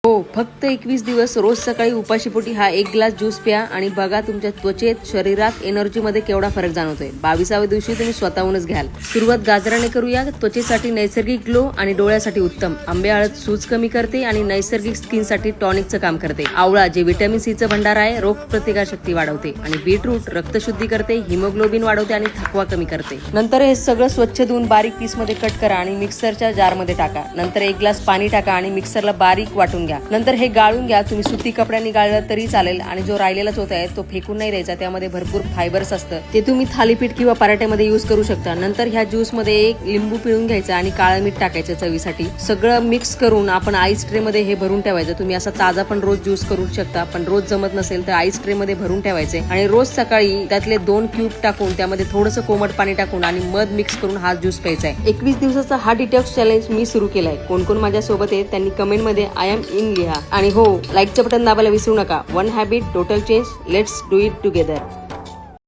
हो, फक्त 21 दिवस रोज सकाळी उपाशीपोटी हा एक ग्लास ज्यूस प्या आणि बघा तुमच्या त्वचेत, शरीरात, एनर्जी मध्ये केवढा फरक जाणवतोय. 22व्या दिवशी तुम्ही स्वतःहूनच घ्याल. सुरुवात गाजराने करूया. त्वचेसाठी नैसर्गिक ग्लो आणि डोळ्यासाठी उत्तम. आंबे हळद सूज कमी करते आणि नैसर्गिक स्किनसाठी टॉनिकचं काम करते. आवळा जे व्हिटॅमिन सीचं भंडार आहे, रोग प्रतिकारशक्ती वाढवते. आणि बीटरूट रक्तशुद्धी करते, हिमोग्लोबिन वाढवते आणि थकवा कमी करते. नंतर हे सगळं स्वच्छ धुवून बारीक पीस मध्ये कट करा आणि मिक्सरच्या जार मध्ये टाका. नंतर 1 ग्लास पाणी टाका आणि मिक्सरला बारीक वाटून घ्या. नंतर हे गाळून घ्या. तुम्ही सुती कपड्यांनी गाळलं तरी चालेल आणि जो राहिलेला चोथ आहे तो फेकून नाही द्यायचा. त्यामध्ये भरपूर फायबर्स असतं, ते तुम्ही थालीपीठ किंवा पराठ्यामध्ये युज करू शकता. नंतर ह्या ज्यूस मध्ये 1 लिंबू पिळून घ्यायचा आणि काळं मीठ टाकायचं चवीसाठी. सगळं मिक्स करून आपण आईस ट्रे मध्ये हे भरून ठेवायचं. तुम्ही असा ताजा पण रोज ज्यूस करू शकता, पण रोज जमत नसेल तर आईस ट्रे मध्ये भरून ठेवायचे आणि रोज सकाळी त्यातले 2 क्यूब टाकून त्यामध्ये थोडंसं कोमट पाणी टाकून आणि मध मिक्स करून हा ज्यूस प्यायचा आहे. 21 दिवसाचा हा डिटॉक्स चॅलेंज मी सुरू केलाय. कोण कोण माझ्या सोबत आहे त्यांनी कमेंट मध्ये आय एम इन लिहा आणि हो, लाईकचं बटन दाबायला विसरू नका. 1 habit total change. Let's do it together.